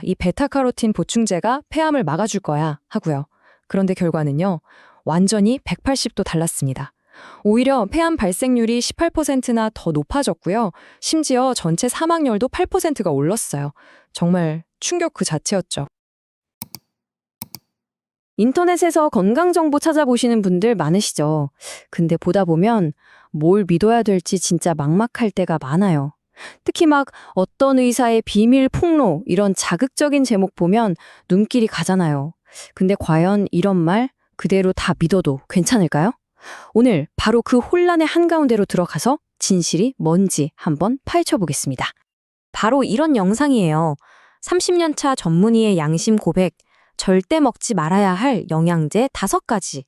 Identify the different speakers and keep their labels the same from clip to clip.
Speaker 1: 이 베타카로틴 보충제가 폐암을 막아줄 거야 하고요. 그런데 결과는요, 완전히 180도 달랐습니다. 오히려 폐암 발생률이 18%나 더 높아졌고요. 심지어 전체 사망률도 8%가 올랐어요. 정말 충격 그 자체였죠. 인터넷에서 건강정보 찾아보시는 분들 많으시죠? 근데 보다 보면 뭘 믿어야 될지 진짜 막막할 때가 많아요. 특히 막 어떤 의사의 비밀 폭로 이런 자극적인 제목 보면 눈길이 가잖아요. 근데 과연 이런 말 그대로 다 믿어도 괜찮을까요? 오늘 바로 그 혼란의 한가운데로 들어가서 진실이 뭔지 한번 파헤쳐 보겠습니다. 바로 이런 영상이에요. 30년 차 전문의의 양심 고백, 절대 먹지 말아야 할 영양제 5가지.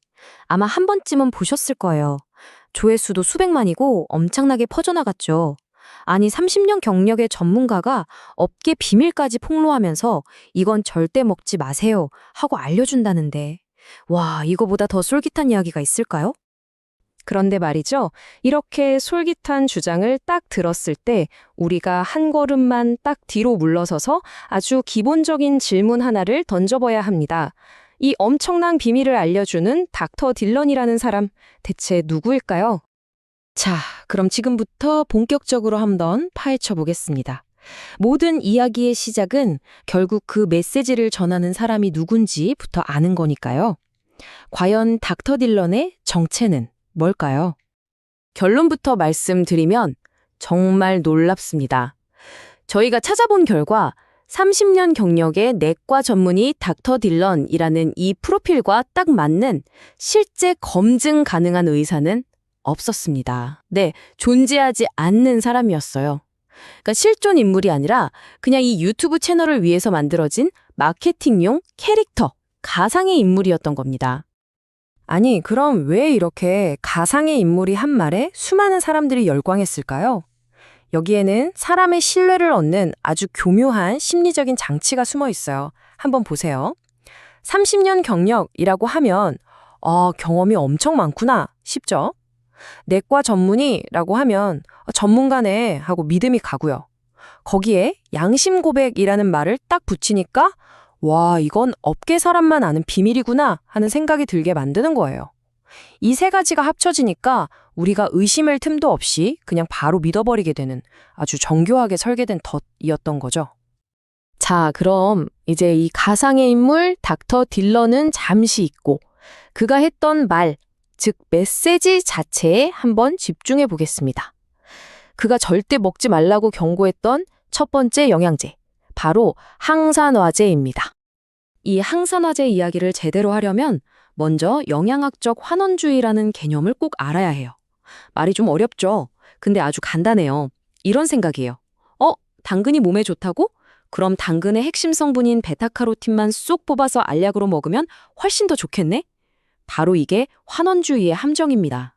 Speaker 1: 아마 한 번쯤은 보셨을 거예요. 조회수도 수백만이고 엄청나게 퍼져나갔죠. 아니 30년 경력의 전문가가 업계 비밀까지 폭로하면서 이건 절대 먹지 마세요 하고 알려준다는데 와, 이거보다 더 솔깃한 이야기가 있을까요? 그런데 말이죠. 이렇게 솔깃한 주장을 딱 들었을 때 우리가 한 걸음만 딱 뒤로 물러서서 아주 기본적인 질문 하나를 던져봐야 합니다. 이 엄청난 비밀을 알려주는 닥터 딜런이라는 사람, 대체 누구일까요? 자, 그럼 지금부터 본격적으로 한번 파헤쳐 보겠습니다. 모든 이야기의 시작은 결국 그 메시지를 전하는 사람이 누군지부터 아는 거니까요. 과연 닥터 딜런의 정체는 뭘까요? 결론부터 말씀드리면 정말 놀랍습니다. 저희가 찾아본 결과 30년 경력의 내과 전문의 닥터 딜런이라는 이 프로필과 딱 맞는 실제 검증 가능한 의사는 없었습니다. 네, 존재하지 않는 사람이었어요. 그러니까 실존 인물이 아니라 그냥 이 유튜브 채널을 위해서 만들어진 마케팅용 캐릭터, 가상의 인물이었던 겁니다. 아니, 그럼 왜 이렇게 가상의 인물이 한 말에 수많은 사람들이 열광했을까요? 여기에는 사람의 신뢰를 얻는 아주 교묘한 심리적인 장치가 숨어 있어요. 한번 보세요. 30년 경력이라고 하면 경험이 엄청 많구나 싶죠? 내과 전문의라고 하면 전문가네 하고 믿음이 가고요. 거기에 양심 고백이라는 말을 딱 붙이니까 와, 이건 업계 사람만 아는 비밀이구나 하는 생각이 들게 만드는 거예요. 이 세 가지가 합쳐지니까 우리가 의심할 틈도 없이 그냥 바로 믿어버리게 되는 아주 정교하게 설계된 덫이었던 거죠. 자, 그럼 이제 이 가상의 인물 닥터 딜런은 잠시 잊고 그가 했던 말, 즉 메시지 자체에 한번 집중해 보겠습니다. 그가 절대 먹지 말라고 경고했던 첫 번째 영양제, 바로 항산화제입니다. 이 항산화제 이야기를 제대로 하려면 먼저 영양학적 환원주의라는 개념을 꼭 알아야 해요. 말이 좀 어렵죠? 근데 아주 간단해요. 이런 생각이에요. 당근이 몸에 좋다고? 그럼 당근의 핵심 성분인 베타카로틴만 쏙 뽑아서 알약으로 먹으면 훨씬 더 좋겠네? 바로 이게 환원주의의 함정입니다.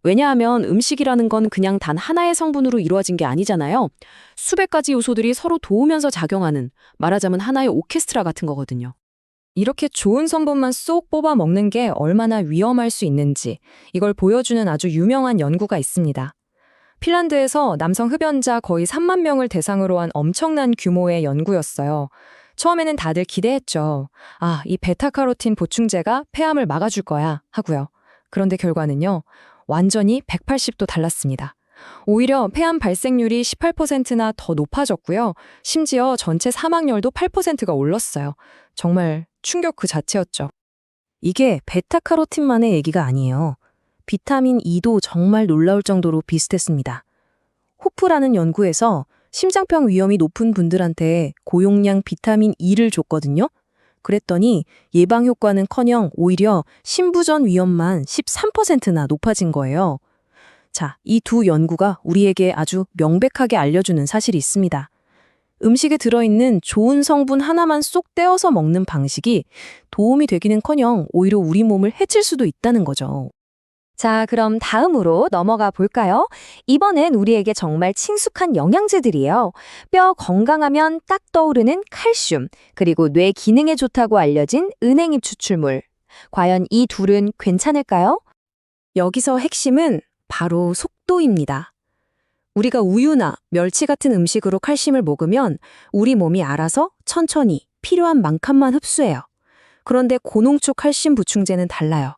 Speaker 1: 왜냐하면 음식이라는 건 그냥 단 하나의 성분으로 이루어진 게 아니잖아요. 수백 가지 요소들이 서로 도우면서 작용하는, 말하자면 하나의 오케스트라 같은 거거든요. 이렇게 좋은 성분만 쏙 뽑아 먹는 게 얼마나 위험할 수 있는지 이걸 보여주는 아주 유명한 연구가 있습니다. 핀란드에서 남성 흡연자 거의 3만 명을 대상으로 한 엄청난 규모의 연구였어요. 처음에는 다들 기대했죠. 이 베타카로틴 보충제가 폐암을 막아줄 거야 하고요. 그런데 결과는요, 완전히 180도 달랐습니다. 오히려 폐암 발생률이 18%나 더 높아졌고요. 심지어 전체 사망률도 8%가 올랐어요. 정말 충격 그 자체였죠. 이게 베타카로틴만의 얘기가 아니에요. 비타민 E도 정말 놀라울 정도로 비슷했습니다. 호프라는 연구에서 심장병 위험이 높은 분들한테 고용량 비타민 E를 줬거든요. 그랬더니 예방 효과는커녕 오히려 심부전 위험만 13%나 높아진 거예요. 자, 이 두 연구가 우리에게 아주 명백하게 알려주는 사실이 있습니다. 음식에 들어있는 좋은 성분 하나만 쏙 떼어서 먹는 방식이 도움이 되기는커녕 오히려 우리 몸을 해칠 수도 있다는 거죠.
Speaker 2: 자, 그럼 다음으로 넘어가 볼까요? 이번엔 우리에게 정말 친숙한 영양제들이에요. 뼈 건강하면 딱 떠오르는 칼슘, 그리고 뇌 기능에 좋다고 알려진 은행잎 추출물. 과연 이 둘은 괜찮을까요?
Speaker 1: 여기서 핵심은 바로 속도입니다. 우리가 우유나 멸치 같은 음식으로 칼슘을 먹으면 우리 몸이 알아서 천천히 필요한 만큼만 흡수해요. 그런데 고농축 칼슘 보충제는 달라요.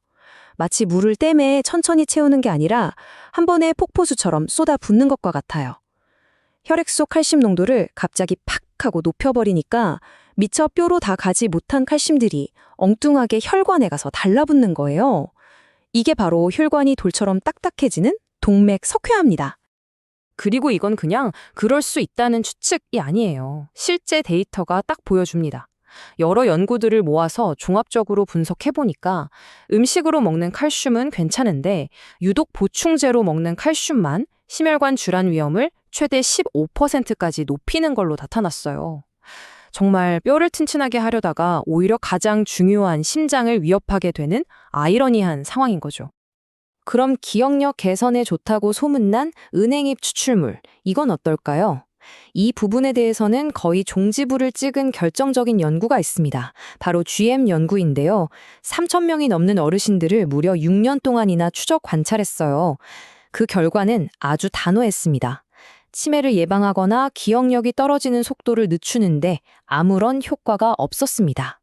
Speaker 1: 마치 물을 댐에 천천히 채우는 게 아니라 한 번에 폭포수처럼 쏟아붓는 것과 같아요. 혈액 속 칼슘 농도를 갑자기 팍 하고 높여버리니까 미처 뼈로 다 가지 못한 칼슘들이 엉뚱하게 혈관에 가서 달라붙는 거예요. 이게 바로 혈관이 돌처럼 딱딱해지는 동맥 석회화입니다. 그리고 이건 그냥 그럴 수 있다는 추측이 아니에요. 실제 데이터가 딱 보여줍니다. 여러 연구들을 모아서 종합적으로 분석해보니까 음식으로 먹는 칼슘은 괜찮은데 유독 보충제로 먹는 칼슘만 심혈관 질환 위험을 최대 15%까지 높이는 걸로 나타났어요. 정말 뼈를 튼튼하게 하려다가 오히려 가장 중요한 심장을 위협하게 되는 아이러니한 상황인 거죠. 그럼 기억력 개선에 좋다고 소문난 은행잎 추출물, 이건 어떨까요? 이 부분에 대해서는 거의 종지부를 찍은 결정적인 연구가 있습니다. 바로 GM 연구인데요. 3,000명이 넘는 어르신들을 무려 6년 동안이나 추적 관찰했어요. 그 결과는 아주 단호했습니다. 치매를 예방하거나 기억력이 떨어지는 속도를 늦추는데 아무런 효과가 없었습니다.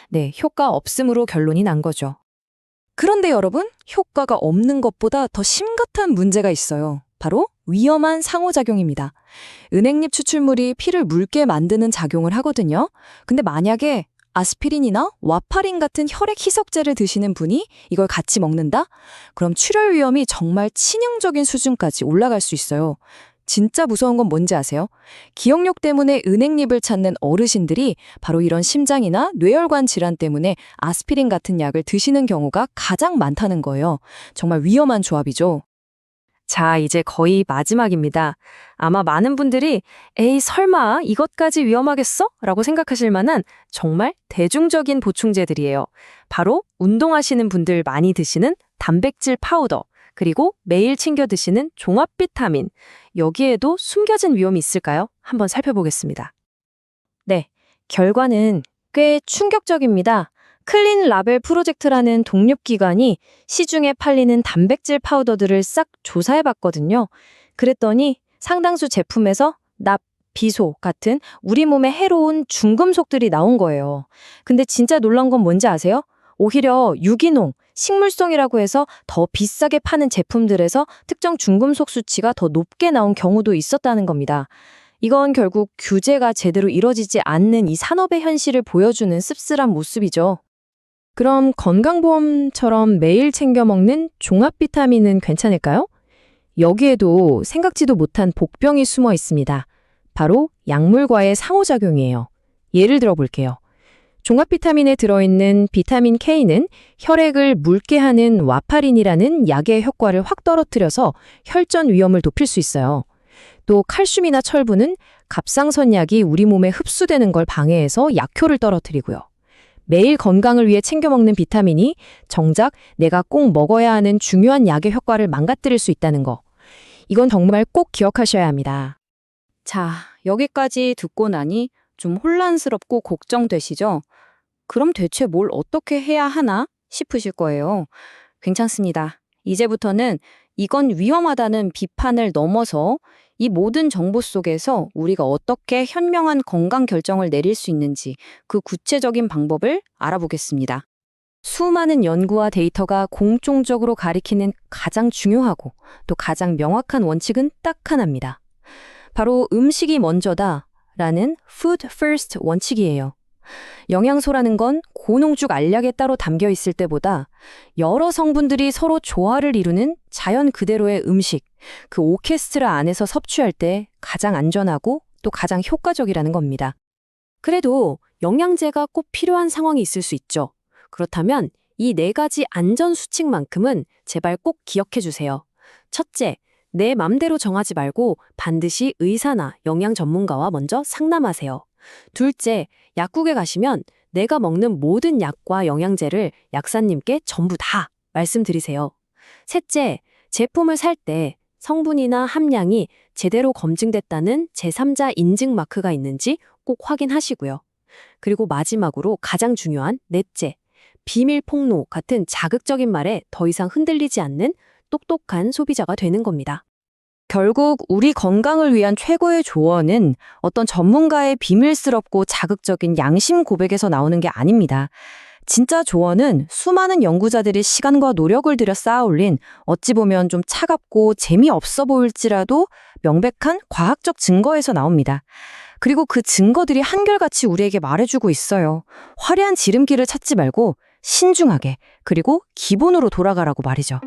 Speaker 1: 네, 효과 없음으로 결론이 난 거죠. 그런데 여러분, 효과가 없는 것보다 더 심각한 문제가 있어요. 바로 위험한 상호작용입니다. 은행잎 추출물이 피를 묽게 만드는 작용을 하거든요. 근데 만약에 아스피린이나 와파린 같은 혈액 희석제를 드시는 분이 이걸 같이 먹는다? 그럼 출혈 위험이 정말 치명적인 수준까지 올라갈 수 있어요. 진짜 무서운 건 뭔지 아세요? 기억력 때문에 은행잎을 찾는 어르신들이 바로 이런 심장이나 뇌혈관 질환 때문에 아스피린 같은 약을 드시는 경우가 가장 많다는 거예요. 정말 위험한 조합이죠. 자, 이제 거의 마지막입니다. 아마 많은 분들이 에이, 설마 이것까지 위험하겠어? 라고 생각하실 만한 정말 대중적인 보충제들이에요. 바로 운동하시는 분들 많이 드시는 단백질 파우더, 그리고 매일 챙겨 드시는 종합 비타민. 여기에도 숨겨진 위험이 있을까요? 한번 살펴보겠습니다. 네, 결과는 꽤 충격적입니다. 클린 라벨 프로젝트라는 독립기관이 시중에 팔리는 단백질 파우더들을 싹 조사해봤거든요. 그랬더니 상당수 제품에서 납, 비소 같은 우리 몸에 해로운 중금속들이 나온 거예요. 근데 진짜 놀란 건 뭔지 아세요? 오히려 유기농, 식물성이라고 해서 더 비싸게 파는 제품들에서 특정 중금속 수치가 더 높게 나온 경우도 있었다는 겁니다. 이건 결국 규제가 제대로 이뤄지지 않는 이 산업의 현실을 보여주는 씁쓸한 모습이죠. 그럼 건강보험처럼 매일 챙겨 먹는 종합 비타민은 괜찮을까요? 여기에도 생각지도 못한 복병이 숨어 있습니다. 바로 약물과의 상호작용이에요. 예를 들어 볼게요. 종합 비타민에 들어있는 비타민 K는 혈액을 묽게 하는 와파린이라는 약의 효과를 확 떨어뜨려서 혈전 위험을 높일 수 있어요. 또 칼슘이나 철분은 갑상선약이 우리 몸에 흡수되는 걸 방해해서 약효를 떨어뜨리고요. 매일 건강을 위해 챙겨 먹는 비타민이 정작 내가 꼭 먹어야 하는 중요한 약의 효과를 망가뜨릴 수 있다는 거. 이건 정말 꼭 기억하셔야 합니다. 자, 여기까지 듣고 나니 좀 혼란스럽고 걱정되시죠? 그럼 대체 뭘 어떻게 해야 하나 싶으실 거예요. 괜찮습니다. 이제부터는 이건 위험하다는 비판을 넘어서 이 모든 정보 속에서 우리가 어떻게 현명한 건강 결정을 내릴 수 있는지 그 구체적인 방법을 알아보겠습니다. 수많은 연구와 데이터가 공통적으로 가리키는 가장 중요하고 또 가장 명확한 원칙은 딱 하나입니다. 바로 음식이 먼저다 라는 Food First 원칙이에요. 영양소라는 건 고농축 알약에 따로 담겨 있을 때보다 여러 성분들이 서로 조화를 이루는 자연 그대로의 음식, 그 오케스트라 안에서 섭취할 때 가장 안전하고 또 가장 효과적이라는 겁니다. 그래도 영양제가 꼭 필요한 상황이 있을 수 있죠. 그렇다면 이 4가지 안전 수칙만큼은 제발 꼭 기억해 주세요. 첫째, 내 맘대로 정하지 말고 반드시 의사나 영양 전문가와 먼저 상담하세요. 둘째, 약국에 가시면 내가 먹는 모든 약과 영양제를 약사님께 전부 다 말씀드리세요. 셋째, 제품을 살 때 성분이나 함량이 제대로 검증됐다는 제3자 인증 마크가 있는지 꼭 확인하시고요. 그리고 마지막으로 가장 중요한 넷째, 비밀 폭로 같은 자극적인 말에 더 이상 흔들리지 않는 똑똑한 소비자가 되는 겁니다. 결국 우리 건강을 위한 최고의 조언은 어떤 전문가의 비밀스럽고 자극적인 양심 고백에서 나오는 게 아닙니다. 진짜 조언은 수많은 연구자들이 시간과 노력을 들여 쌓아올린 어찌 보면 좀 차갑고 재미없어 보일지라도 명백한 과학적 증거에서 나옵니다. 그리고 그 증거들이 한결같이 우리에게 말해주고 있어요. 화려한 지름길을 찾지 말고 신중하게 그리고 기본으로 돌아가라고 말이죠.